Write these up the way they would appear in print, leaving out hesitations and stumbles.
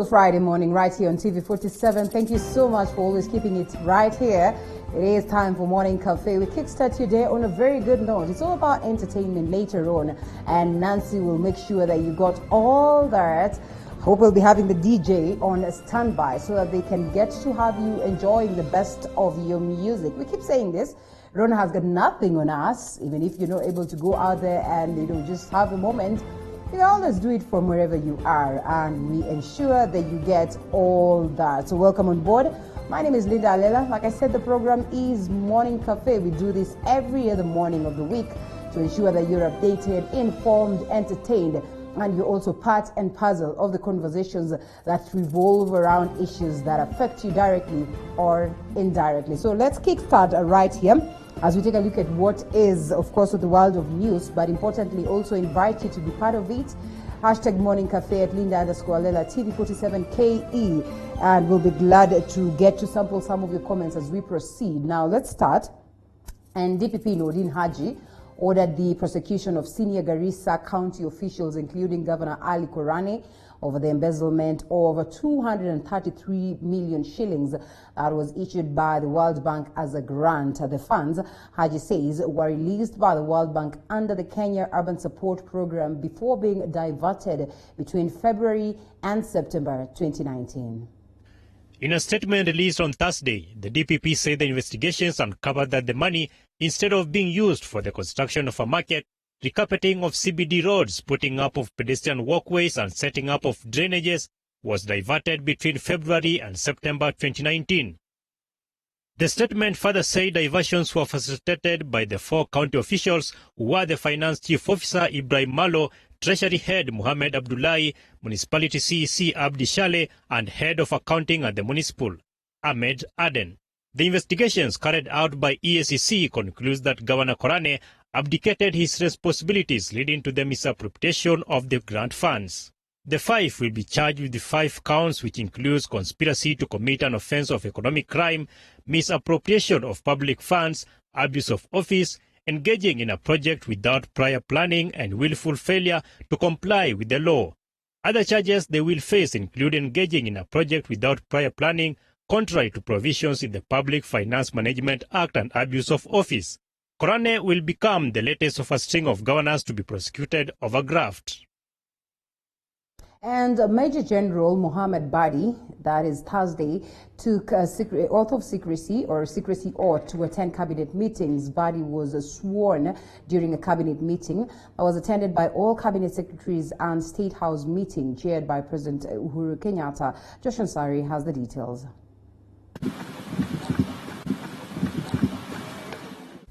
Friday morning right here on TV47. Thank you so much for always keeping it right here. It is time for Morning Cafe. We kickstart your day on a very good note. It's all about entertainment later on, and Nancy will make sure that you got all that. Hope we'll be having the DJ on standby so that they can get to have you enjoying the best of your music. We keep saying this. Rona has got nothing on us, even if you're not able to go out there and just have a moment. You can always do it from wherever you are, and we ensure that you get all that. So welcome on board. My name is Linda Alela. Like I said, the program is Morning Cafe. We do this every other morning of the week to ensure that you're updated, informed, entertained, and you're also part and parcel of the conversations that revolve around issues that affect you directly or indirectly. So let's kickstart right here as we take a look at what is, of course, the world of news, but importantly also invite you to be part of it. Hashtag Morning Cafe at Linda_Alela TV47KE, and we'll be glad to get to sample some of your comments as we proceed. Now let's start. And DPP Nordin Haji ordered the prosecution of senior Garissa County officials, including Governor Ali Korane, over the embezzlement of over 233 million shillings that was issued by the World Bank as a grant. The funds, Haji says, were released by the World Bank under the Kenya Urban Support Program before being diverted between February and September 2019. In a statement released on Thursday, the DPP said the investigations uncovered that the money, instead of being used for the construction of a market, recarpeting of CBD roads, putting up of pedestrian walkways and setting up of drainages, was diverted between February and September 2019. The statement further said diversions were facilitated by the four county officials who were the Finance Chief Officer Ibrahim Malo, Treasury Head Muhammad Abdullahi, Municipality CEC Abdi Shale, and Head of Accounting at the Municipal, Ahmed Aden. The investigations carried out by EACC concludes that Governor Korane abdicated his responsibilities, leading to the misappropriation of the grant funds. The five will be charged with the 5 counts, which includes conspiracy to commit an offense of economic crime, misappropriation of public funds, abuse of office, engaging in a project without prior planning, and willful failure to comply with the law. Other charges they will face include engaging in a project without prior planning, contrary to provisions in the Public Finance Management Act, and abuse of office. Korane will become the latest of a string of governors to be prosecuted over graft. And Major General Mohammed BADI, that is Thursday, took a oath of secrecy or secrecy oath to attend cabinet meetings. BADI was sworn during a cabinet meeting that was attended by all cabinet secretaries and State House meeting chaired by President Uhuru Kenyatta. Josh Ansari has the details.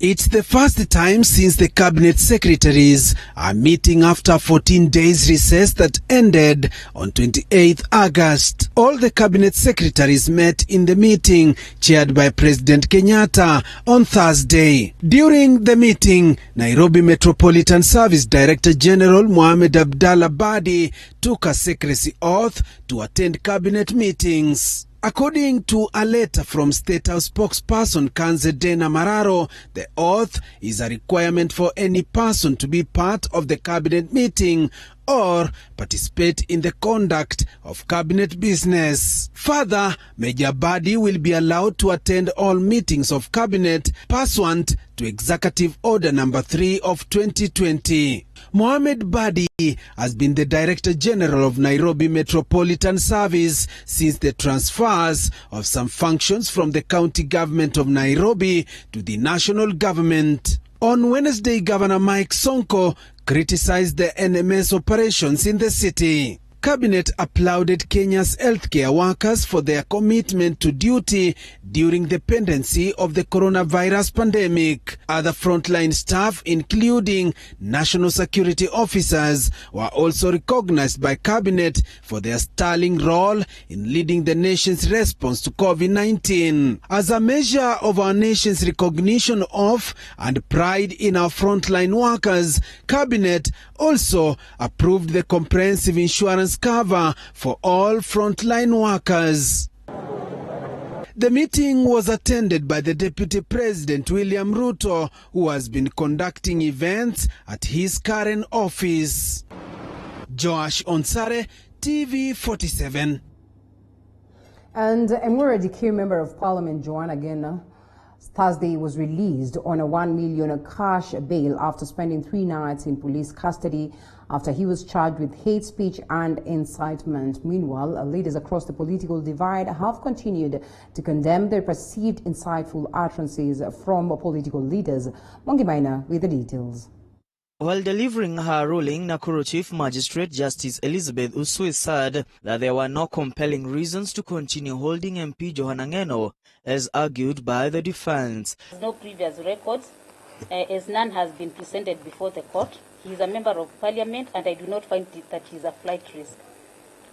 It's the first time since the cabinet secretaries are meeting after 14 days recess that ended on 28th August. All the cabinet secretaries met in the meeting chaired by President Kenyatta on Thursday. During the meeting, Nairobi Metropolitan Service Director General Mohamed Abdallah BADI took a secrecy oath to attend cabinet meetings. According to a letter from State House spokesperson Kanzedena Mararo, the oath is a requirement for any person to be part of the cabinet meeting or participate in the conduct of cabinet business. Further, Major BADI will be allowed to attend all meetings of cabinet pursuant to Executive Order Number 3 of 2020. Mohamed BADI has been the Director General of Nairobi Metropolitan Service since the transfers of some functions from the county government of Nairobi to the national government. On Wednesday, Governor Mike Sonko criticized the NMS operations in the city. Cabinet applauded Kenya's healthcare workers for their commitment to duty during the pendency of the coronavirus pandemic. Other frontline staff, including national security officers, were also recognized by Cabinet for their sterling role in leading the nation's response to COVID-19. As a measure of our nation's recognition of and pride in our frontline workers, Cabinet also approved the comprehensive insurance cover for all frontline workers. The meeting was attended by the Deputy President William Ruto, who has been conducting events at his current office. Josh Onsare, TV 47. And a Muradi member of Parliament, Joanna Gena, Thursday was released on a 1 million cash bail after spending 3 nights in police custody after he was charged with hate speech and incitement. Meanwhile, leaders across the political divide have continued to condemn the perceived insightful utterances from political leaders. Mongi Maina with the details. While delivering her ruling, Nakuru Chief Magistrate Justice Elizabeth Usui said that there were no compelling reasons to continue holding MP Joanna Ngeno, as argued by the defense. No previous records, as none has been presented before the court. He is a member of parliament and I do not find that he is a flight risk.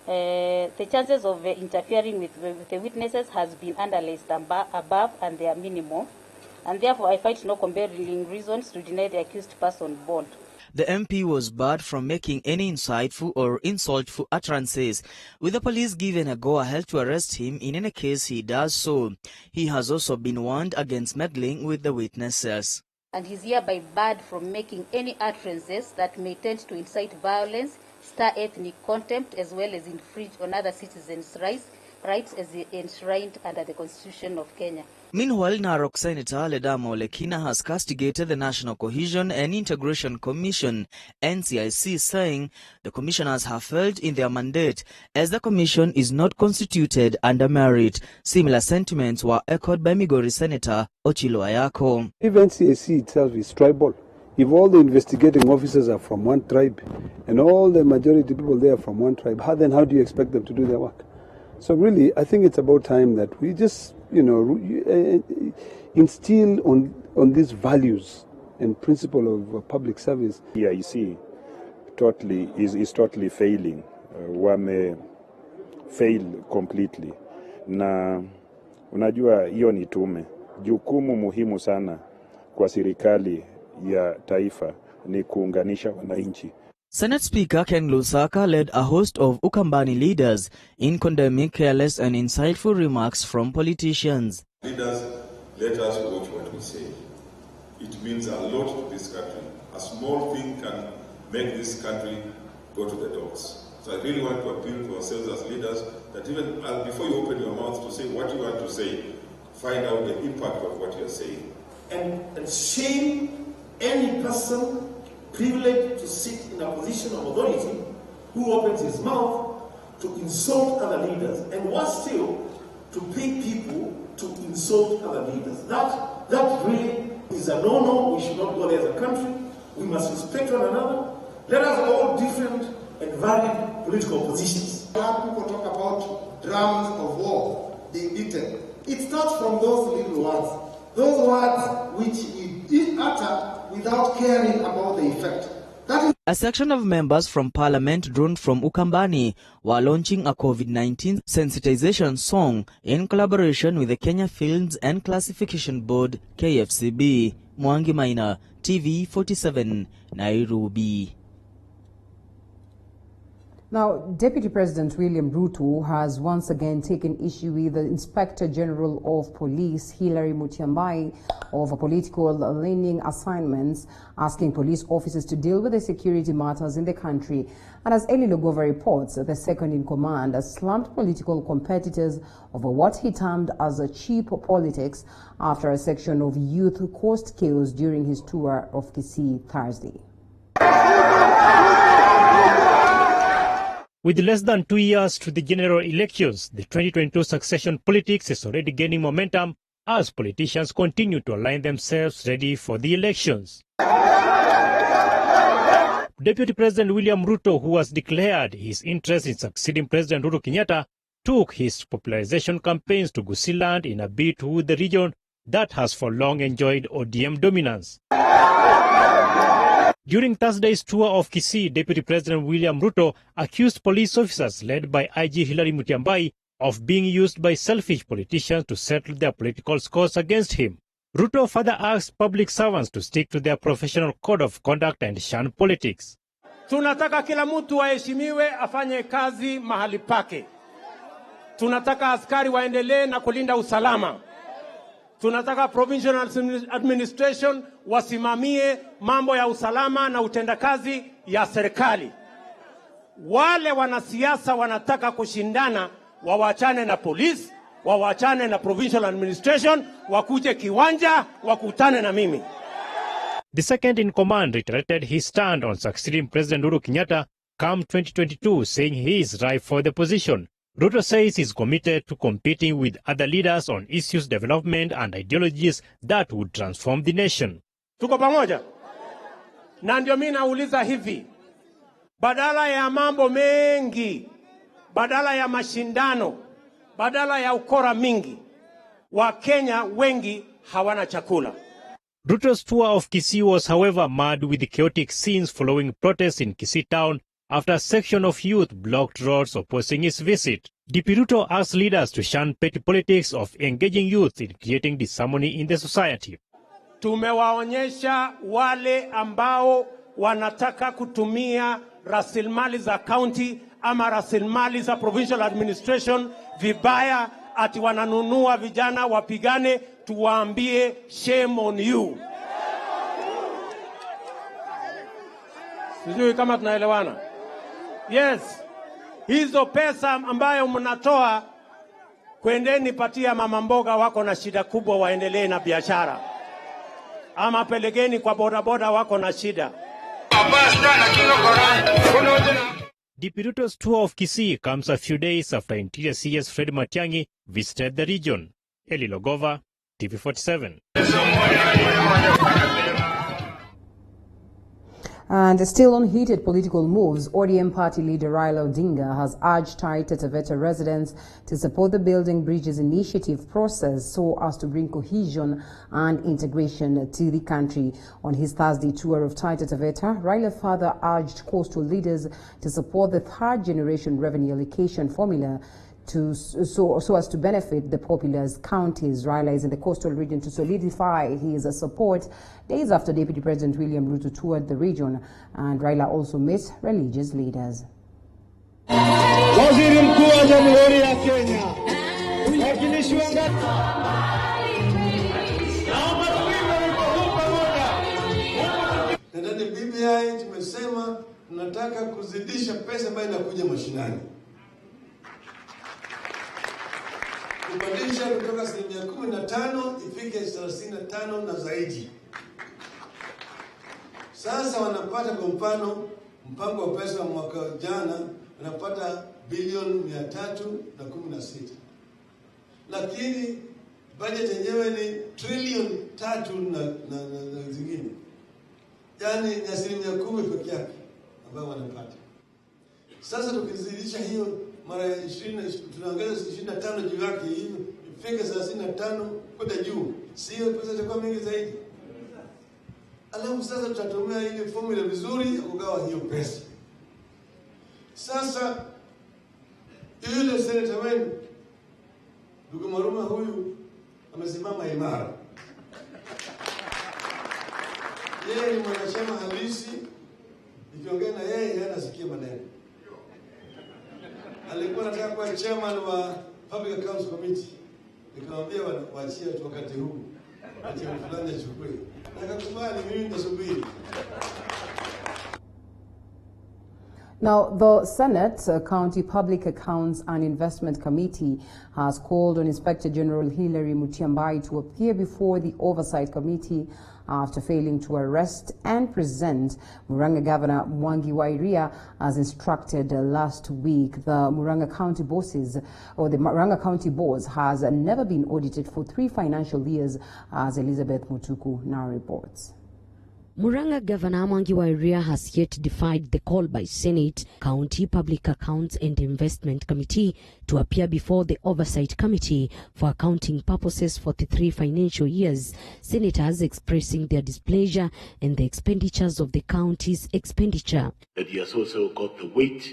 The chances of interfering with the witnesses has been analyzed above and they are minimal. And therefore, I find no compelling reasons to deny the accused person bond. The MP was barred from making any insightful or insultful utterances, with the police given a go-ahead to arrest him in any case he does so. He has also been warned against meddling with the witnesses. And he's hereby barred from making any utterances that may tend to incite violence, stir ethnic contempt, as well as infringe on other citizens' rights as enshrined under the Constitution of Kenya. Meanwhile, Narok Senator Ledamo Lekina has castigated the National Cohesion and Integration Commission, NCIC, saying the commissioners have failed in their mandate as the commission is not constituted under merit. Similar sentiments were echoed by Migori Senator Ochilo Ayako. If NCIC itself is tribal, if all the investigating officers are from one tribe and all the majority people there are from one tribe, then how do you expect them to do their work? So really, I think it's about time that we just, instill on these values and principle of public service. KISII is totally failing. Wame fail completely. Na unajua hiyo ni tume. Jukumu muhimu sana kwa serikali ya taifa ni kuunganisha wananchi. Senate Speaker Ken Lusaka led a host of Ukambani leaders in condemning careless and insightful remarks from politicians. Leaders, let us watch what we say. It means a lot to this country. A small thing can make this country go to the dogs. So I really want to appeal to ourselves as leaders that even before you open your mouth to say what you want to say, find out the impact of what you're saying. And shame any person privileged to sit in a position of authority who opens his mouth to insult other leaders, and worse still, to pay people to insult other leaders. That really is a no-no. We should not go there as a country. We must respect one another. Let us have all different and varied political positions. People talk about drums of war being beaten. It starts from those little words. Those words which we utter without caring about the effect. A section of members from Parliament drawn from Ukambani were launching a COVID-19 sensitization song in collaboration with the Kenya Films and Classification Board, KFCB. Mwangi Maina, TV47, Nairobi. Now, Deputy President William Ruto has once again taken issue with the Inspector General of Police, Hilary Mutyambai, of political leaning assignments, asking police officers to deal with the security matters in the country. And as Eli Logova reports, the second in command has slammed political competitors over what he termed as a cheap politics after a section of youth caused chaos during his tour of KISII Thursday. With less than 2 years to the general elections, the 2022 succession politics is already gaining momentum as politicians continue to align themselves ready for the elections. Deputy President William Ruto, who has declared his interest in succeeding President Uhuru Kenyatta, took his popularization campaigns to Gusii land in a bid to the region that has for long enjoyed ODM dominance. During Thursday's tour of KISII, Deputy President William Ruto accused police officers led by IG Hilary Mutyambai of being used by selfish politicians to settle their political scores against him. Ruto further asked public servants to stick to their professional code of conduct and shun politics. Tunataka kila mtu aheshimiwe, afanye kazi mahali pake. Tunataka askari waendelee na kulinda usalama. Tunataka provincial administration wasimamie mambo ya usalama na utendakazi ya serikali. Wale wanasiasa wanataka kushindana wawachane na police, wawachane na provincial administration, wakuje kiwanja, wakutane na mimi. The second in command reiterated his stand on succeeding President Uhuru Kenyatta come 2022, saying he is ripe for the position. Ruto says he's committed to competing with other leaders on issues, development and ideologies that would transform the nation. Tuko pamoja? Na ndio mimi nauliza hivi, badala ya mambo mengi, badala ya mashindano, badala ya ukora mingi, Wakenya wengi hawana chakula. Ruto's tour of KISII was, however, marred with the chaotic scenes following protests in KISII town after a section of youth blocked roads opposing his visit. DP Ruto asked leaders to shun petty politics of engaging youth in creating disharmony in the society. Tumewaonyesha wale ambao wanataka kutumia rasilimali za county ama rasilimali za provincial administration vibaya, ati wananunua vijana wapigane, tuwaambie shame on you. Sijui kama tunaelewana. Yes, hizo pesa ambayo mnatoa, kwendeni patia mama mboga wako na shida kubwa waendelee na biashara. Ama pelekeni kwa bodaboda wako na shida. DP Ruto's tour of KISII comes a few days after Interior CS Fred Matiang'i visited the region. Eli Logova, TV47. And still on heated political moves, ODM party leader RAILA Odinga has urged Taita Taveta residents to support the Building Bridges initiative process so as to bring cohesion and integration to the country. On his Thursday tour of Taita Taveta, RAILA further urged coastal leaders to support the third-generation revenue allocation formula so as to benefit the populous counties. RAILA is in the coastal region to solidify his support days after Deputy President William Ruto toured the region, and RAILA also met religious leaders. Waziri Mkuu wa Jamhuri ya Kenya, wakilishi wangapi? Naomba tuimbe wimbo pamoja. Ndani BBI tumesema tunataka kuzidisha pesa ambayo inakuja mashinani. Kubadilisha kutoka 15% ifike 35% na zaidi. Sasa wanapata kwa mfano mpango wa pesa wa mwaka jana wanapata bilioni 316. Lakini budget yenyewe ni trilioni 3 na zingine. Yaani ni 10% pekee yake ambayo wanapata. Sasa tukizidisha hiyo mara 20 tunaongeza 25 juu yake hivi ifike 35 kwenda juu. Sio pesa itakuwa mingi zaidi. Alafu sasa tutatumia ile formula vizuri ya kugawa hiyo pesa. Sasa yule senator wenu ndugu Maruma huyu amesimama imara. Yeye ni mwanachama halisi, nikiongea na yeye anasikia maneno. Alikuwa anataka kuwa chairman wa Public Accounts Committee. Nikamwambia waachie tu wakati huu. Acha fulani achukue. Nakakubali, mimi nitasubiri. Now, the Senate County Public Accounts and Investment Committee has called on Inspector General Hilary Mutyambai to appear before the Oversight Committee after failing to arrest and present Murang'a Governor Mwangi wa Iria as instructed last week. The Murang'a County bosses, or the Murang'a County boss, has never been audited for 3 financial years, as Elizabeth Mutuku now reports. Murang'a Governor Mwangi wa Iria has yet defied the call by Senate, County Public Accounts and Investment Committee to appear before the Oversight Committee for accounting purposes for the 3 financial years, senators expressing their displeasure and the expenditures of the county's expenditure. But he has also got the weight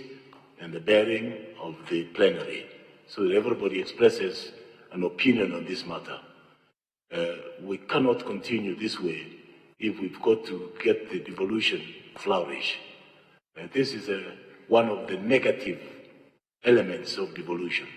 and the bearing of the plenary, so that everybody expresses an opinion on this matter. We cannot continue this way if we've got to get the devolution flourish. And this is one of the negative elements of devolution.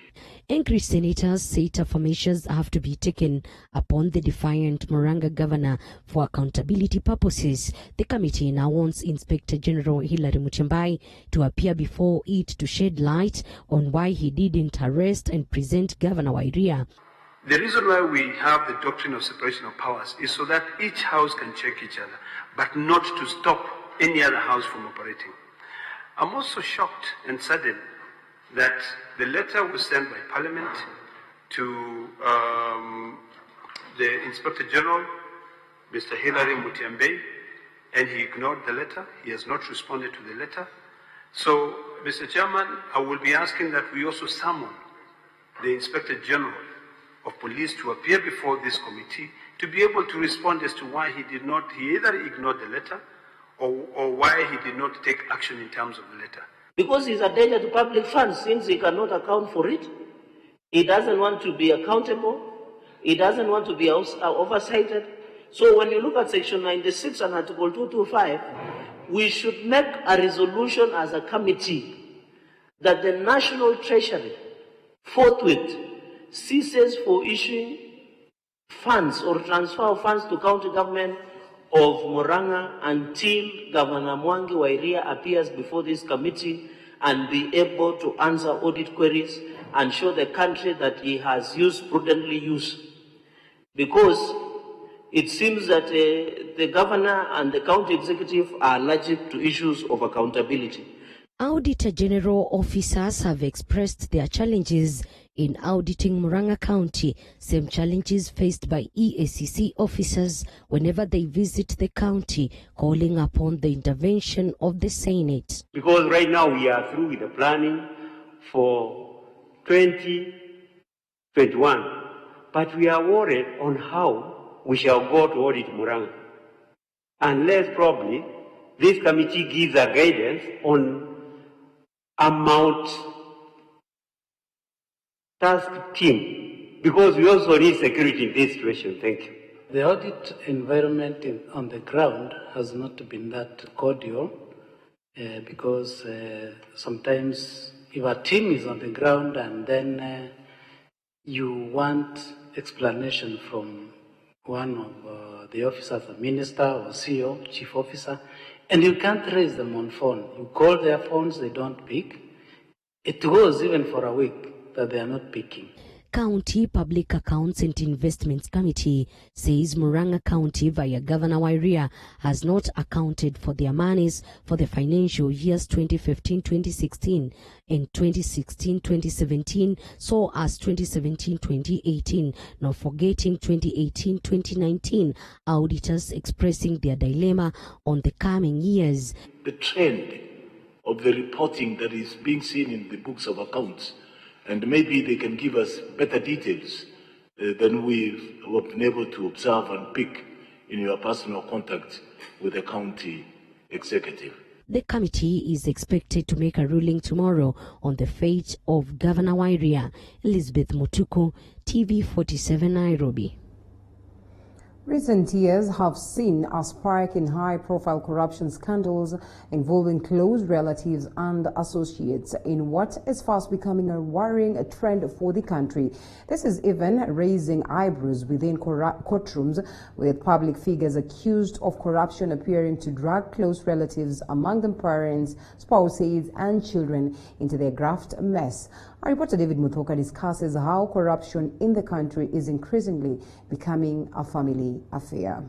Angry senators say tougher measures have to be taken upon the defiant Murang'a governor for accountability purposes. The committee now wants Inspector General Hilary Mutyambai to appear before it to shed light on why he didn't arrest and present Governor Wairia. The reason why we have the doctrine of separation of powers is so that each house can check each other, but not to stop any other house from operating. I'm also shocked and saddened that the letter was sent by Parliament to the Inspector General, Mr. Hilary Mutyambai, and he ignored the letter. He has not responded to the letter. So, Mr. Chairman, I will be asking that we also summon the Inspector General of Police to appear before this committee to be able to respond as to why he either ignored the letter or why he did not take action in terms of the letter. Because he's a danger to public funds since he cannot account for it. He doesn't want to be accountable. He doesn't want to be oversighted. So when you look at Section 96 and Article 225, we should make a resolution as a committee that the National Treasury forthwith ceases for issuing funds or transfer of funds to county government of Murang'a until Governor Mwangi Wairia appears before this committee and be able to answer audit queries and show the country that he has prudently used. Because it seems that the governor and the county executive are allergic to issues of accountability. Auditor General officers have expressed their challenges in auditing Murang'a County, same challenges faced by EACC officers whenever they visit the county, calling upon the intervention of the Senate. Because right now we are through with the planning for 2021, but we are worried on how we shall go to audit Murang'a. Unless probably this committee gives a guidance on amount task team, because we also need security in this situation. Thank you. The audit environment on the ground has not been that cordial because sometimes if a team is on the ground and then you want explanation from one of the officers, a minister or CEO, chief officer, and you can't raise them on phone. You call their phones, they don't pick. It goes even for a week that they are not picking. County Public Accounts and Investments Committee says Murang'a County via Governor Wairia has not accounted for their monies for the financial years 2015-2016 and 2016-2017, so as 2017-2018, not forgetting 2018-2019, auditors expressing their dilemma on the coming years. The trend of the reporting that is being seen in the books of accounts, and maybe they can give us better details than we've been able to observe and pick in your personal contact with the county executive. The committee is expected to make a ruling tomorrow on the fate of Governor Wairia. Elizabeth Mutuku, TV47 Nairobi. Recent years have seen a spike in high-profile corruption scandals involving close relatives and associates in what is fast becoming a worrying trend for the country. This is even raising eyebrows within courtrooms, with public figures accused of corruption appearing to drag close relatives, among them parents, spouses, and children, into their graft mess. Our reporter David Muthoka discusses how corruption in the country is increasingly becoming a family affair.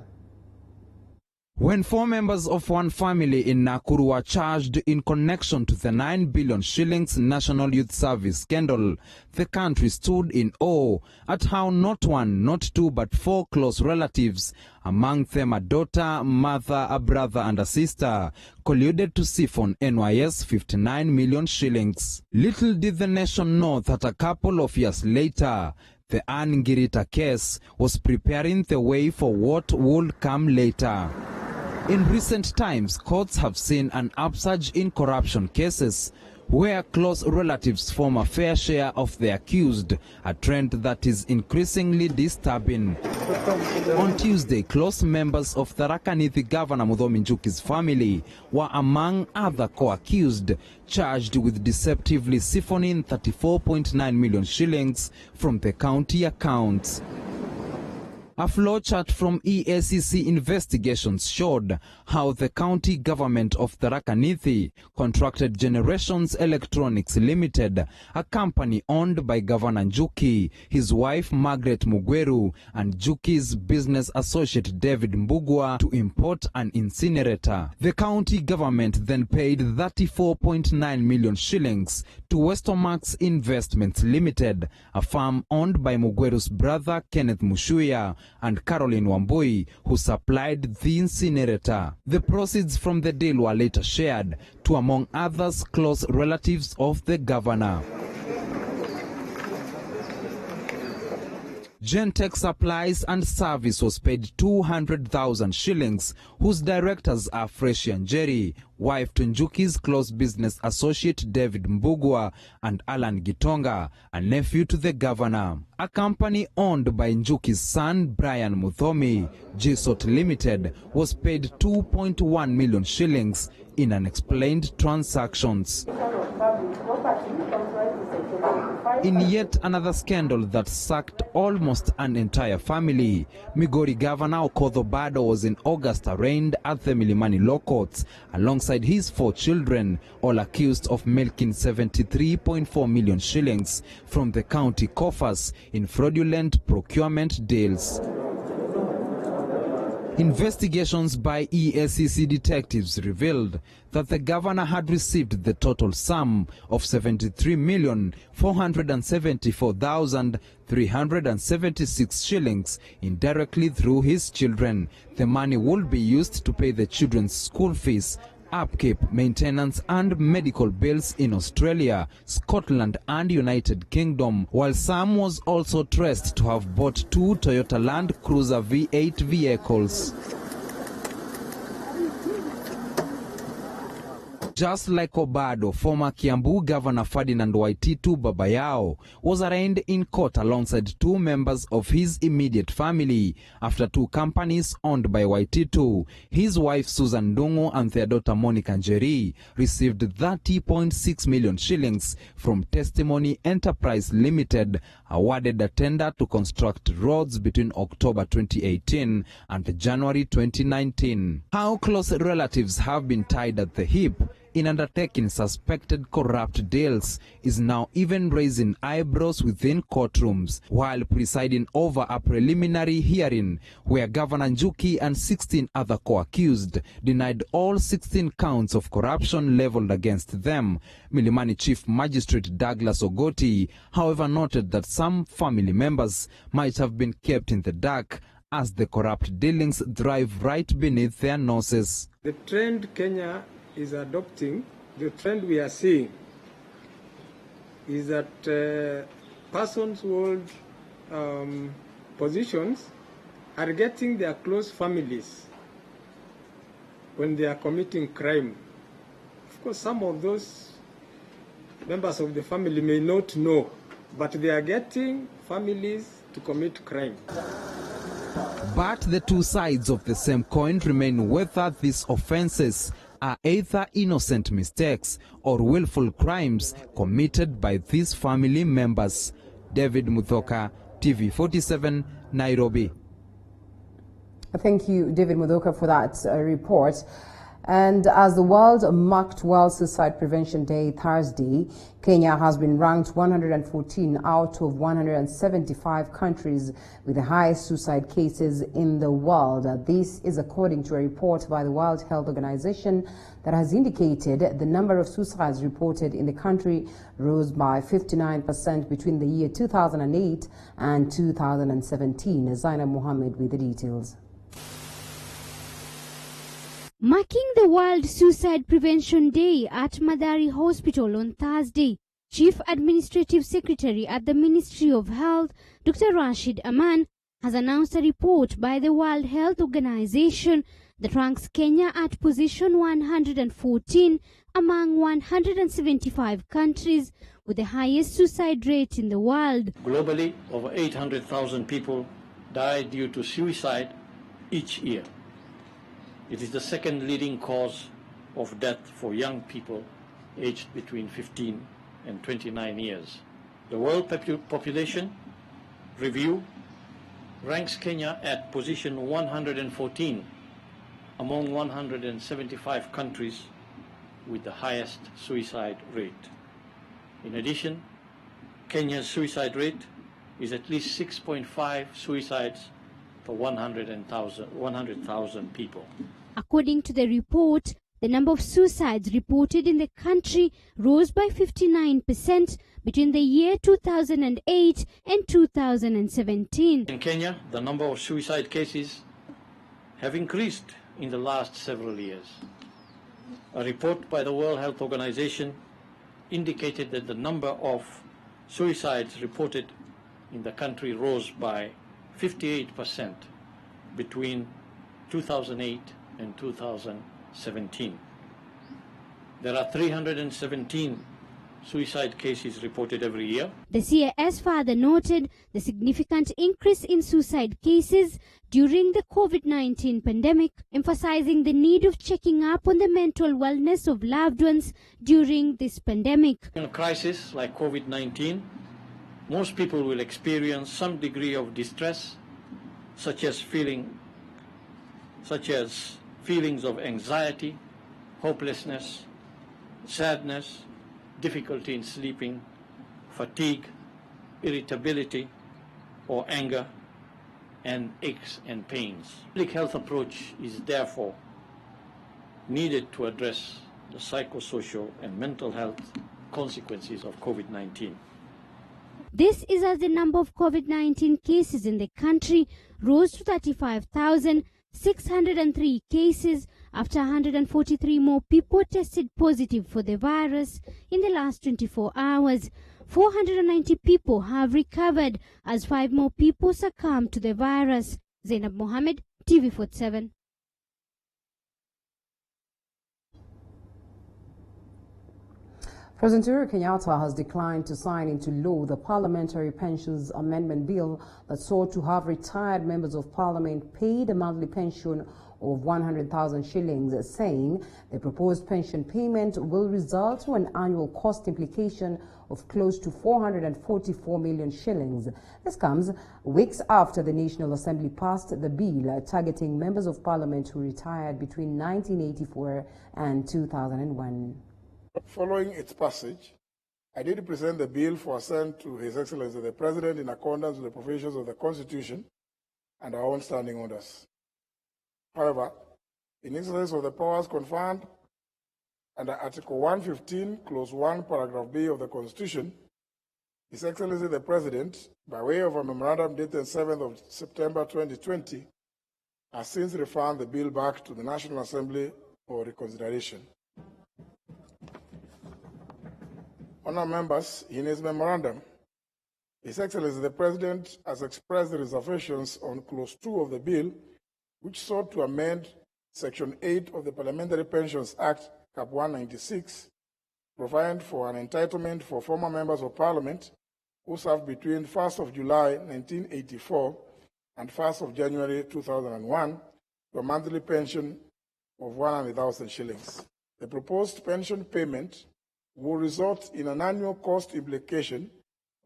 When 4 members of one family in Nakuru were charged in connection to the 9 billion shillings National Youth Service scandal, the country stood in awe at how not one, not two, but 4 close relatives, among them a daughter, mother, a brother and a sister, colluded to siphon NYS 59 million shillings. Little did the nation know that a couple of years later, the Ann Ngirita case was preparing the way for what would come later. In recent times, courts have seen an upsurge in corruption cases, where close relatives form a fair share of the accused, a trend that is increasingly disturbing. On Tuesday, close members of Tharaka Nithi Governor Muthomi Njuki's family were among other co-accused, charged with deceptively siphoning 34.9 million shillings from the county accounts. A flowchart from EACC investigations showed how the county government of Tharaka Nithi contracted Generations Electronics Limited, a company owned by Governor Njuki, his wife Margaret Mugweru, and Njuki's business associate David Mbugua to import an incinerator. The county government then paid 34.9 million shillings to Westomax Investments Limited, a firm owned by Mugweru's brother Kenneth Mushuya and Caroline Wambui, who supplied the incinerator. The proceeds from the deal were later shared to, among others, close relatives of the governor. Gentech Supplies and Service was paid 200,000 shillings, whose directors are Freshia Njeri, wife to Njuki's close business associate David Mbugua, and Alan Gitonga, a nephew to the governor. A company owned by Njuki's son Brian Muthomi, GSOT Limited, was paid 2.1 million shillings in unexplained transactions. In yet another scandal that sacked almost an entire family, Migori Governor Okoth Obado was in August arraigned at the Milimani Law Courts alongside his 4 children, all accused of milking 73.4 million shillings from the county coffers in fraudulent procurement deals. Investigations by EACC detectives revealed that the governor had received the total sum of 73,474,376 shillings indirectly through his children. The money would be used to pay the children's school fees, upkeep, maintenance and medical bills in Australia, Scotland and United Kingdom, while Sam was also traced to have bought 2 Toyota Land Cruiser V8 vehicles. Just like Obado, former Kiambu Governor Ferdinand Waititu Babayao was arraigned in court alongside 2 members of his immediate family after 2 companies owned by Waititu, his wife Susan Ndungu and their daughter Monica Njeri, received 30.6 million shillings from Testimony Enterprise Limited, awarded a tender to construct roads between October 2018 and January 2019. How close relatives have been tied at the hip in undertaking suspected corrupt deals is now even raising eyebrows within courtrooms, while presiding over a preliminary hearing where Governor Njuki and 16 other co-accused denied all 16 counts of corruption leveled against them. Milimani Chief Magistrate Douglas Ogoti, however, noted that some family members might have been kept in the dark as the corrupt dealings drive right beneath their noses. The trend Kenya is adopting, the trend we are seeing, is that persons who hold positions are getting their close families when they are committing crime. Of course, some of those members of the family may not know, but they are getting families to commit crime. But the 2 sides of the same coin remain whether these offenses are either innocent mistakes or willful crimes committed by these family members. David Muthoka, TV47, Nairobi. Thank you, David Muthoka, for that report. And as the world marked World Suicide Prevention Day Thursday, Kenya has been ranked 114 out of 175 countries with the highest suicide cases in the world. This is according to a report by the World Health Organization that has indicated the number of suicides reported in the country rose by 59% between the year 2008 and 2017. Zainab Mohammed with the details. Marking the World Suicide Prevention Day at Madari Hospital on Thursday, Chief Administrative Secretary at the Ministry of Health, Dr. Rashid Aman, has announced a report by the World Health Organization that ranks Kenya at position 114 among 175 countries with the highest suicide rate in the world. Globally, over 800,000 people die due to suicide each year. It is the second leading cause of death for young people aged between 15 and 29 years. The World Population Review ranks Kenya at position 114 among 175 countries with the highest suicide rate. In addition, Kenya's suicide rate is at least 6.5 suicides per 100,000 people. According to the report, the number of suicides reported in the country rose by 59% between the year 2008 and 2017. In Kenya, the number of suicide cases have increased in the last several years. A report by the World Health Organization indicated that the number of suicides reported in the country rose by 58% between 2008 and 2017. There are 317 suicide cases reported every year. The CAS further noted the significant increase in suicide cases during the COVID-19 pandemic, emphasizing the need of checking up on the mental wellness of loved ones during this pandemic. In a crisis like COVID-19, most people will experience some degree of distress, such as feelings of anxiety, hopelessness, sadness, difficulty in sleeping, fatigue, irritability, or anger, and aches and pains. Public health approach is therefore needed to address the psychosocial and mental health consequences of COVID-19. This is as the number of COVID-19 cases in the country rose to 35,603 cases after 143 more people tested positive for the virus in the last 24 hours. 490 people have recovered as 5 more people succumbed to the virus. Zainab Mohammed, TV47. President Uhuru Kenyatta has declined to sign into law the Parliamentary Pensions Amendment Bill that sought to have retired members of Parliament paid a monthly pension of 100,000 shillings, saying the proposed pension payment will result in an annual cost implication of close to 444 million shillings. This comes weeks after the National Assembly passed the bill targeting members of Parliament who retired between 1984 and 2001. Following its passage, I did present the bill for assent to His Excellency the President in accordance with the provisions of the Constitution and our own standing orders. However, in exercise of the powers conferred under Article 115, Clause 1, Paragraph B of the Constitution, His Excellency the President, by way of a memorandum dated 7th of September 2020, has since referred the bill back to the National Assembly for reconsideration. Honourable members, in his memorandum, His Excellency the President has expressed the reservations on Clause 2 of the bill, which sought to amend Section 8 of the Parliamentary Pensions Act, Cap 196, providing for an entitlement for former members of Parliament who served between 1st of July 1984 and 1st of January 2001 to a monthly pension of 100,000 shillings. The proposed pension payment will result in an annual cost implication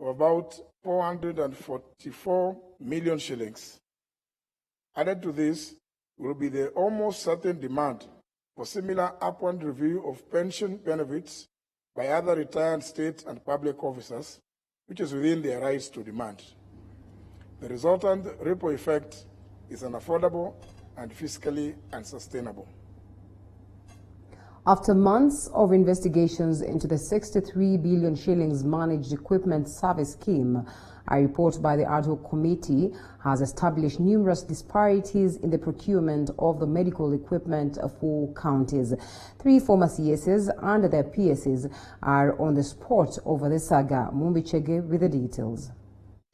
of about 444 million shillings. Added to this will be the almost certain demand for similar upward review of pension benefits by other retired state and public officers, which is within their rights to demand. The resultant ripple effect is unaffordable and fiscally unsustainable. After months of investigations into the 63 billion shillings managed equipment service scheme, a report by the RUTO committee has established numerous disparities in the procurement of the medical equipment for counties. 3 former CSs and their PSs are on the spot over the saga. Mumbi Chege with the details.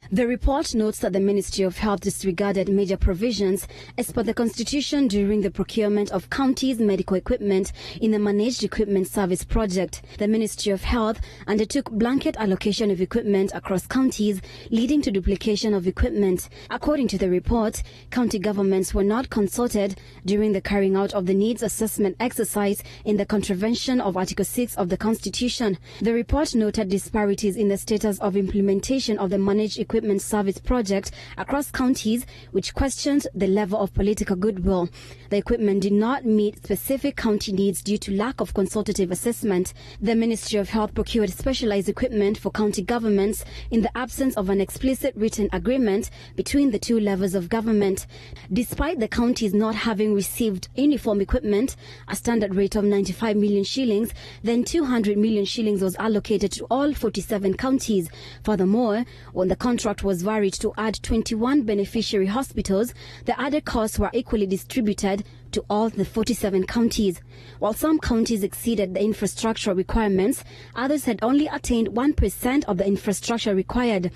The report notes that the Ministry of Health disregarded major provisions as per the Constitution during the procurement of counties' medical equipment in the Managed Equipment Service project. The Ministry of Health undertook blanket allocation of equipment across counties, leading to duplication of equipment. According to the report, county governments were not consulted during the carrying out of the needs assessment exercise in the contravention of Article 6 of the Constitution. The report noted disparities in the status of implementation of the Managed Equipment Service project across counties, which questioned the level of political goodwill. The equipment did not meet specific county needs due to lack of consultative assessment. The Ministry of Health procured specialized equipment for county governments in the absence of an explicit written agreement between the two levels of government. Despite the counties not having received uniform equipment, a standard rate of 95 million shillings, then 200 million shillings was allocated to all 47 counties. Furthermore, when the contract was varied to add 21 beneficiary hospitals, the added costs were equally distributed to all the 47 counties. While some counties exceeded the infrastructure requirements, others had only attained 1% of the infrastructure required.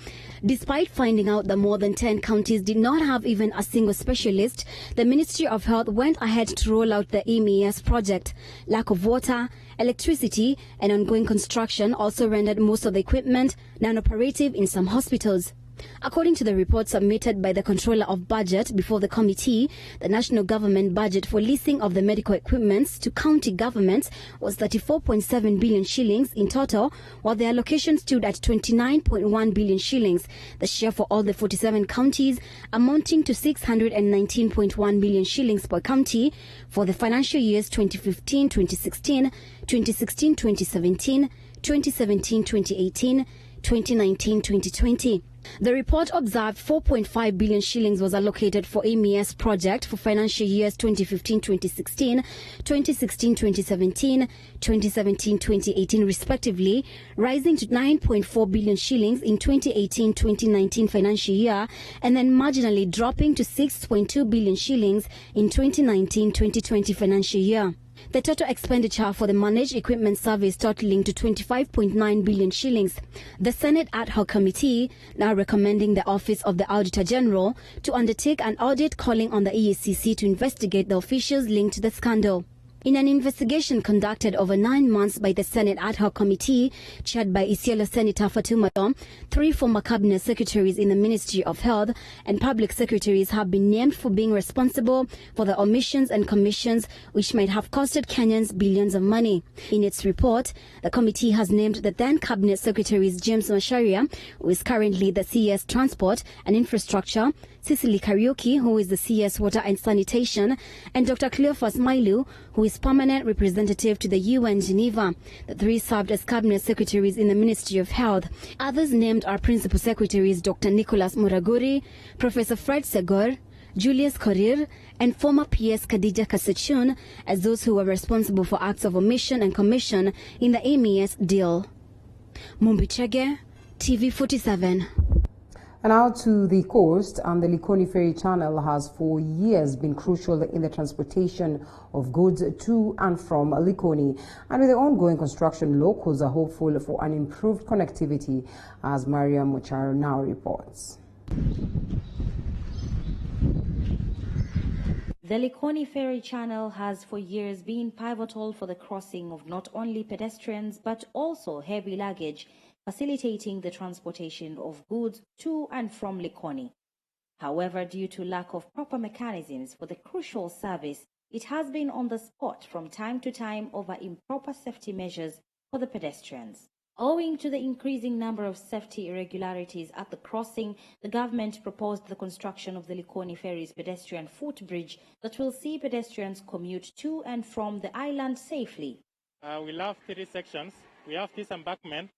Despite finding out that more than 10 counties did not have even a single specialist, the Ministry of Health went ahead to roll out the MES project. Lack of water, electricity, and ongoing construction also rendered most of the equipment non-operative in some hospitals. According to the report submitted by the Controller of Budget before the committee, the national government budget for leasing of the medical equipments to county governments was 34.7 billion shillings in total, while the allocation stood at 29.1 billion shillings. The share for all the 47 counties amounting to 619.1 billion shillings per county for the financial years 2015-2016, 2016-2017, 2017-2018, 2019-2020. The report observed 4.5 billion shillings was allocated for MES project for financial years 2015-2016, 2016-2017, 2017-2018 respectively, rising to 9.4 billion shillings in 2018-2019 financial year, and then marginally dropping to 6.2 billion shillings in 2019-2020 financial year. The total expenditure for the Managed Equipment Service totaling to 25.9 billion shillings. The Senate Ad Hoc Committee now recommending the Office of the Auditor General to undertake an audit, calling on the EACC to investigate the officials linked to the scandal. In an investigation conducted over 9 months by the Senate Ad Hoc Committee, chaired by Isiolo Senator Fatuma Tom, 3 former cabinet secretaries in the Ministry of Health and public secretaries have been named for being responsible for the omissions and commissions which might have costed Kenyans billions of money. In its report, the committee has named the then cabinet secretaries James Macharia, who is currently the CS Transport and Infrastructure, Cecily Kariuki, who is the CS Water and Sanitation, and Dr. Cleophas Mailu, who is permanent representative to the UN Geneva. The 3 served as cabinet secretaries in the Ministry of Health. Others named are principal secretaries Dr. Nicholas Muraguri, Professor Fred Segor, Julius Korir, and former PS Khadija Kasechun as those who were responsible for acts of omission and commission in the MES deal. Mumbichege, TV 47. And now to the coast, and the LIKONI ferry channel has for years been crucial in the transportation of goods to and from LIKONI. And with the ongoing construction, locals are hopeful for an improved connectivity, as Maria Mocharo now reports. The LIKONI ferry channel has for years been pivotal for the crossing of not only pedestrians but also heavy luggage, facilitating the transportation of goods to and from LIKONI. However, due to lack of proper mechanisms for the crucial service, it has been on the spot from time to time over improper safety measures for the pedestrians. Owing to the increasing number of safety irregularities at the crossing, the government proposed the construction of the LIKONI ferry's pedestrian footbridge that will see pedestrians commute to and from the island safely. We'll have 3 sections. We have this embankment.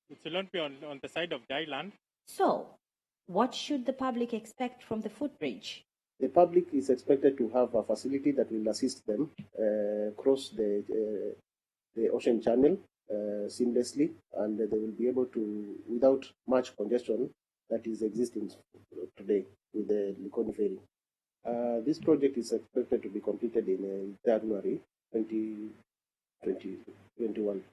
It will not be on the side of the island. So, what should the public expect from the footbridge? The public is expected to have a facility that will assist them cross the ocean channel seamlessly, and they will be able to, without much congestion that is existing today with the LIKONI ferry. This project is expected to be completed in January 2021.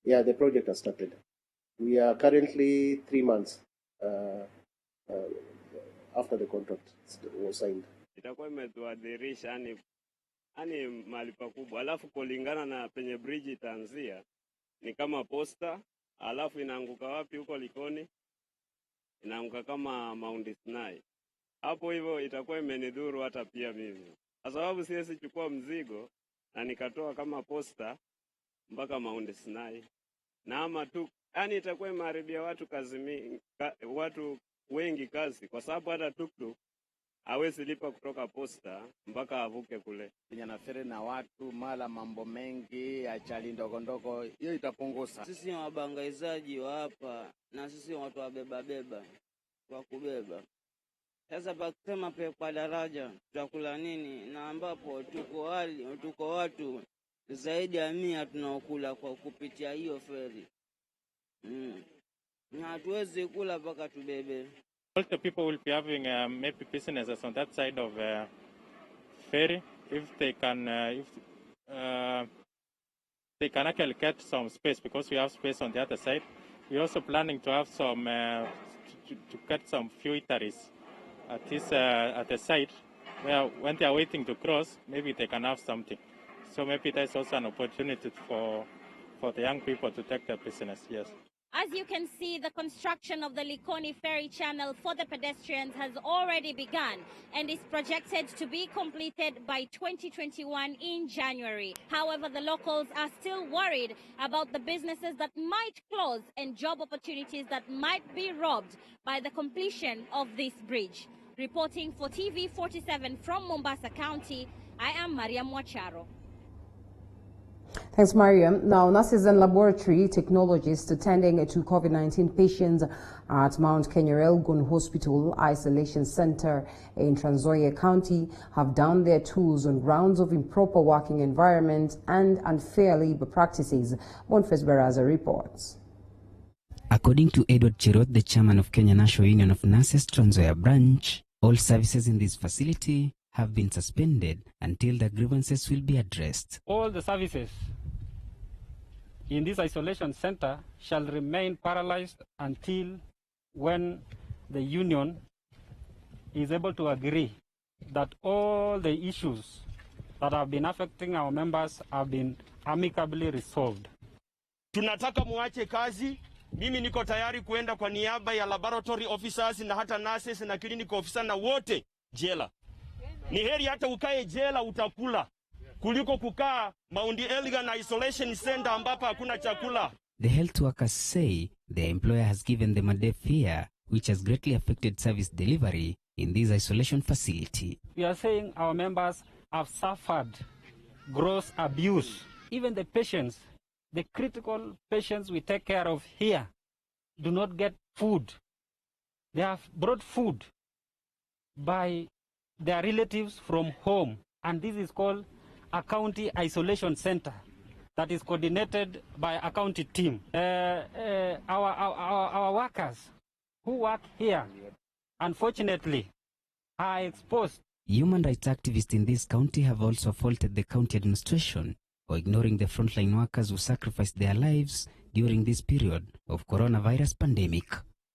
Yeah, the project has started. We are currently 3 months after the contract was signed. Itakuwa imetuadhirisha ani mahali pakubwa, alafu kulingana na penye bridge itaanzia ni kama posta, alafu inaanguka wapi huko Likoni, inaanguka kama Mount Sinai. Hapo hivyo itakuwa imenidhuru hata pia mimi, kwa sababu siwezi chukua mzigo na nikatoa kama posta mpaka Mount Sinai, na ama tu yani itakuwa imeharibia watu watu wengi kazi, kwa sababu hata tuktuk hawezi lipa kutoka posta mpaka avuke kule. Yanafere na watu mala mambo mengi, ajali ndogo ndogo, hiyo itapunguza. Sisi wabangaizaji wa hapa na sisi watu wabeba wa kubeba. Sasa pakisema kwa daraja tutakula nini, na ambapo tuko watu zaidi ya 100 tunaokula kwa kupitia hiyo feri. Na hatuwezi kula mpaka tubebe. All the people will be having maybe businesses on that side of ferry if they can actually get some space, because we have space on the other side. We're also planning to have some to get some few eateries at the side, where when they are waiting to cross, maybe they can have something. So maybe there's also an opportunity for the young people to take their business. Yes. As you can see, the construction of the LIKONI ferry channel for the pedestrians has already begun and is projected to be completed by 2021 in January. However, the locals are still worried about the businesses that might close and job opportunities that might be robbed by the completion of this bridge. Reporting for TV47 from Mombasa County, I am Mariam Wacharo. Thanks, Mariam. Now, nurses and laboratory technologists attending to COVID-19 patients at Mount Kenya Elgon Hospital Isolation Center in TRANS-NZOIA County have done their tools on grounds of improper working environment and unfair labor practices. Bonface Baraza reports. According to Edward Cherot, the chairman of Kenya National Union of Nurses TRANS-NZOIA branch, all services in this facility have been suspended until the grievances will be addressed. All the services in this isolation center shall remain paralyzed until when the union is able to agree that all the issues that have been affecting our members have been amicably resolved. Tunataka muache kazi. Mimi niko tayari kuenda kwa niaba ya laboratory officers na hata nurses na clinical officers na wote jela. Ni heri hata ukae jela utakula kuliko kukaa Mount Elgon Isolation Center ambapo hakuna chakula. The health workers say their employer has given them a day fare, which has greatly affected service delivery in this isolation facility. We are saying our members have suffered gross abuse. Even the patients, the critical patients we take care of here, do not get food. They have brought food by their relatives from home, and this is called a county isolation center that is coordinated by a county team. Our workers who work here, unfortunately, are exposed. Human rights activists in this county have also faulted the county administration for ignoring the frontline workers who sacrificed their lives during this period of coronavirus pandemic.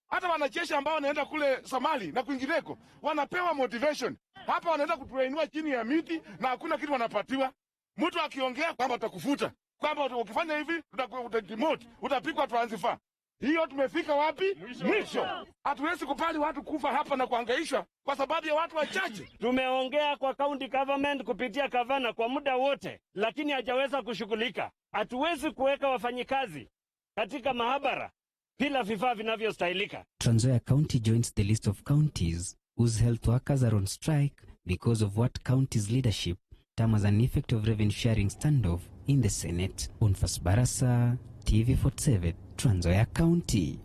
Hata wanajeshi ambao wanaenda kule Somali na kwingineko wanapewa motivation. Hapa wanaenda kutrainiwa chini ya miti na hakuna kitu wanapatiwa. Mtu akiongea kwamba utakufuta, kwamba ukifanya hivi utademote, utapikwa transfer. Hiyo tumefika wapi? Mwisho. Hatuwezi kupali watu kufa hapa na kuhangaishwa kwa sababu ya watu wachache. Tumeongea kwa county government kupitia gavana kwa muda wote, lakini hajaweza kushughulika. Hatuwezi kuweka wafanyikazi katika mahabara bila vifaa vinavyostahilika. TRANS-NZOIA County joins the list of counties whose health workers are on strike because of what county's leadership term as an effect of revenue sharing standoff in the Senate. Bonface Barasa, TV47, TRANS-NZOIA County.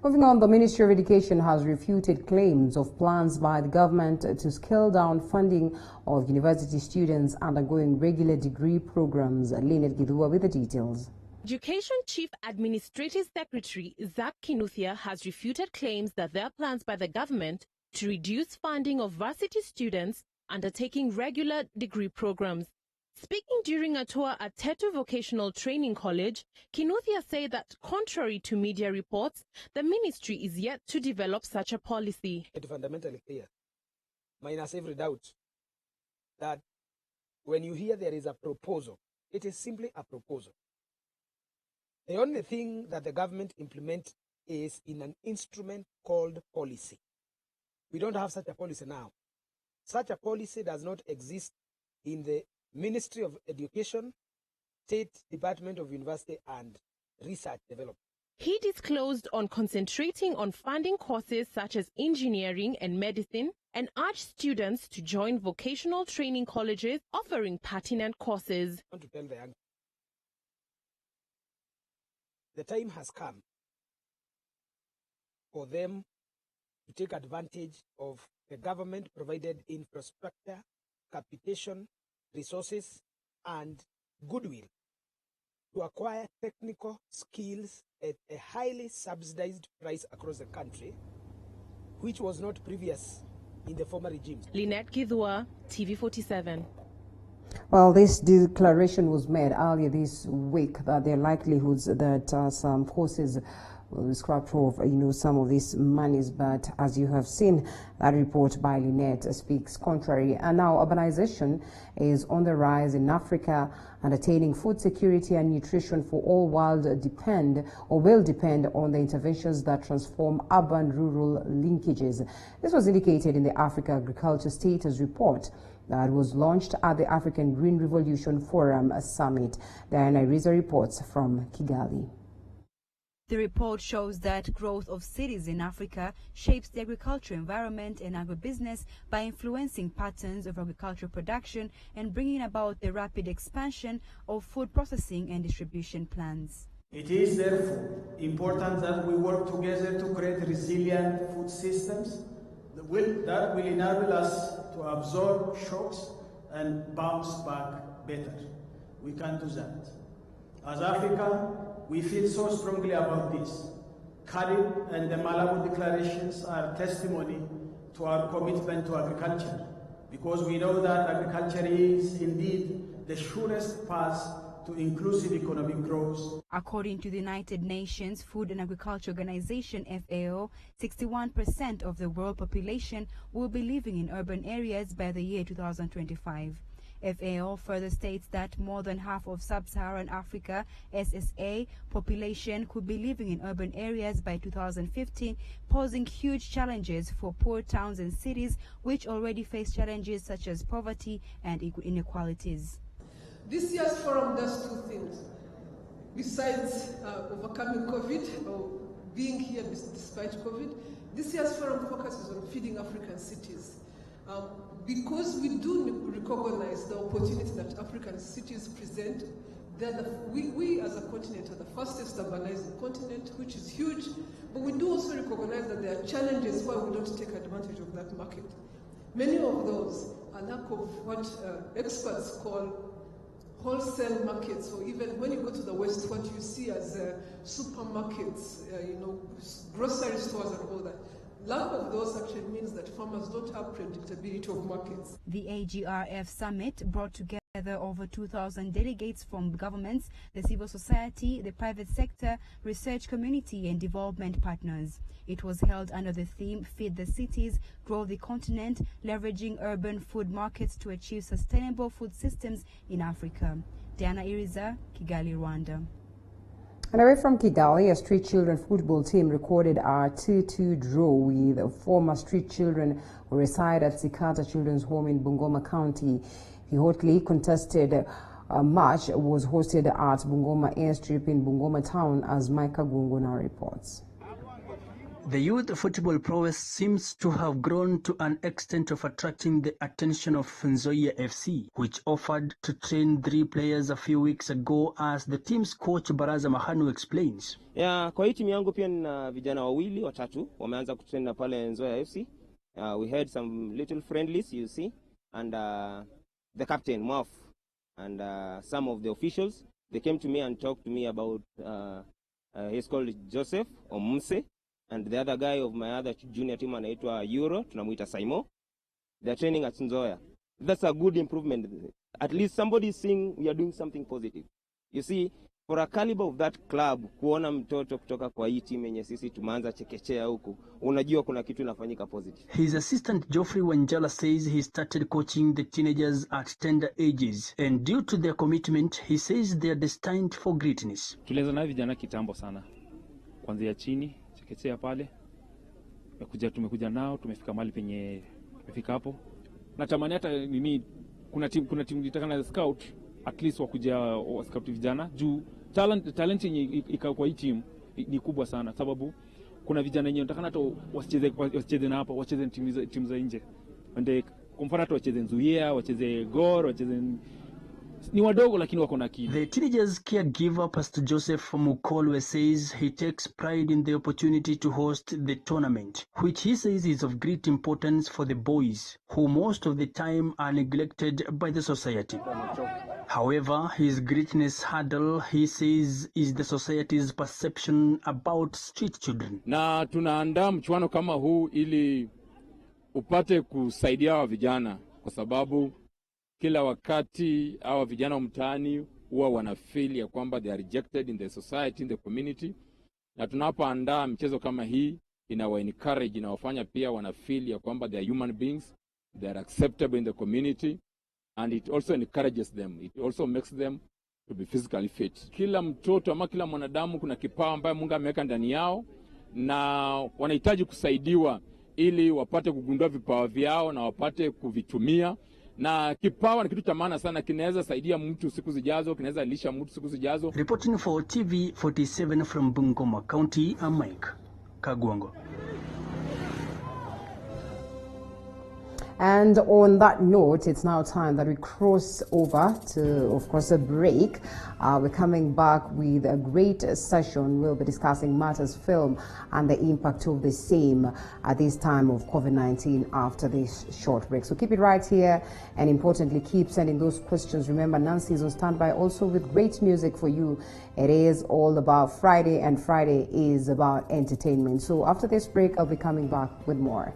Moving on, the Ministry of Education has refuted claims of plans by the government to scale down funding of university students undergoing regular degree programs. Lynette Gidua with the details. Education Chief Administrative Secretary Zach Kinuthia has refuted claims that there are plans by the government to reduce funding of varsity students undertaking regular degree programs. Speaking during a tour at Tetu Vocational Training College, Kinuthia said that contrary to media reports, the ministry is yet to develop such a policy. It's fundamentally clear, minus every doubt, that when you hear there is a proposal, it is simply a proposal. The only thing that the government implements is in an instrument called policy. We don't have such a policy now. Such a policy does not exist in the Ministry of Education, State Department of University and Research Development. He disclosed on concentrating on funding courses such as engineering and medicine and urged students to join vocational training colleges offering pertinent courses. I want to tell the young, the time has come for them to take advantage of the government-provided infrastructure, capitation, resources, and goodwill to acquire technical skills at a highly subsidized price across the country, which was not previous in the former regimes. Lynette Githua, TV47. Well, this declaration was made earlier this week that there are likelihoods that some forces will scrap off, some of these monies, but as you have seen, that report by Lynette speaks contrary. And now urbanization is on the rise in Africa, and attaining food security and nutrition for all will depend on the interventions that transform urban-rural linkages. This was indicated in the Africa Agriculture Status Report that was launched at the African Green Revolution Forum Summit. Diana Iriza reports from Kigali. The report shows that growth of cities in Africa shapes the agricultural environment and agribusiness by influencing patterns of agricultural production and bringing about the rapid expansion of food processing and distribution plants. It is therefore important that we work together to create resilient food systems that will enable us to absorb shocks and bounce back better. We can do that. As Africa, we feel so strongly about this. KISII and the Malabo declarations are testimony to our commitment to agriculture, because we know that agriculture is indeed the surest path to inclusive economic growth. According to the United Nations Food and Agriculture Organization, FAO, 61% of the world population will be living in urban areas by the year 2025. FAO further states that more than half of sub-Saharan Africa SSA population could be living in urban areas by 2015, posing huge challenges for poor towns and cities which already face challenges such as poverty and inequalities. This year's forum does two things. Besides overcoming COVID or being here despite COVID, this year's forum focuses on feeding African cities. Because we do recognize the opportunity that African cities present, we as a continent are the fastest urbanizing continent, which is huge, but we do also recognize that there are challenges why we don't take advantage of that market. Many of those are lack of what experts call wholesale markets, or even when you go to the West, what you see as supermarkets, grocery stores and all that. Lack of those actually means that farmers don't have predictability of markets. The AGRF summit brought together over 2,000 delegates from governments, the civil society, the private sector, research community and development partners. It was held under the theme Feed the Cities, Grow the Continent, leveraging urban food markets to achieve sustainable food systems in Africa. Diana Iriza, Kigali, Rwanda. And away from Kigali, a street children football team recorded a 2-2 draw with former street children who reside at Sikata Children's Home in Bungoma County. The hotly contested match was hosted at Bungoma Airstrip in Bungoma Town, as Micah Gunguna reports. The youth football prowess seems to have grown to an extent of attracting the attention of TRANS-NZOIA FC, which offered to train 3 players a few weeks ago, as the team's coach Baraza Mahanu explains. Yeah, kwa hii timu yangu pia nina vijana wawili watatu wameanza kutrain pale Nzoia FC. We had some little friendlies, you see, and the captain Mof and some of the officials, they came to me and talked to me about he's called Joseph Omuse. And the other guy of my other junior team anaitwa Euro, tunamuita Saimo. They're training at Nzoia. That's a good improvement. At least somebody is seeing we are doing something positive. You see, for a caliber of that club, kuona mtoto kutoka kwa hii team yenye sisi tumeanza chekechea huku, unajua kuna kitu inafanyika positive. His assistant Geoffrey Wanjala says he started coaching the teenagers at tender ages, and due to their commitment, he says they are destined for greatness. Tulianza na vijana kitambo sana, kuanzia chini chekechea pale, tumekuja nao, tumefika mahali penye tumefika hapo. Natamani hata mimi kuna timu litaka na scout, at least wakuja scout vijana juu talent yenye ika kwa hii team ni kubwa sana, sababu kuna vijana wenyewe nataka hata wasicheze na hapa, wacheze timu za nje. Ande kwa mfano hata wacheze Nzoia, wacheze Gor, wacheze ni wadogo lakini wako na akili. The teenagers caregiver Pastor Joseph Mukolwe says he takes pride in the opportunity to host the tournament, which he says is of great importance for the boys, who most of the time are neglected by the society. However, his greatness hurdle, he says, is the society's perception about street children. Na tunaandaa mchuano kama huu ili upate kusaidia wa vijana, kwa sababu kila wakati hawa vijana wa mtaani huwa wanafeel ya kwamba they are rejected in the society, in the community. Na tunapoandaa mchezo kama hii, inawa encourage, inawafanya pia wanafeel ya kwamba they are human beings, they are acceptable in the community, and it also encourages them. It also makes them to be physically fit. Kila mtoto ama kila mwanadamu kuna kipawa ambayo Mungu ameweka ndani yao, na wanahitaji kusaidiwa ili wapate kugundua vipawa vyao na wapate kuvitumia. Na kipawa ni kitu cha maana sana, kinaweza saidia mtu siku zijazo, kinaweza lisha mtu siku zijazo. Reporting for TV 47 from Bungoma County, I'm Mike Kagwango. And on that note, it's now time that we cross over to, of course, a break. We're coming back with a great session. We'll be discussing matters film and the impact of the same at this time of COVID-19 after this short break. So keep it right here, and importantly, keep sending those questions. Remember, Nancy is on standby also with great music for you. It is all about Friday, and Friday is about entertainment. So after this break, I'll be coming back with more.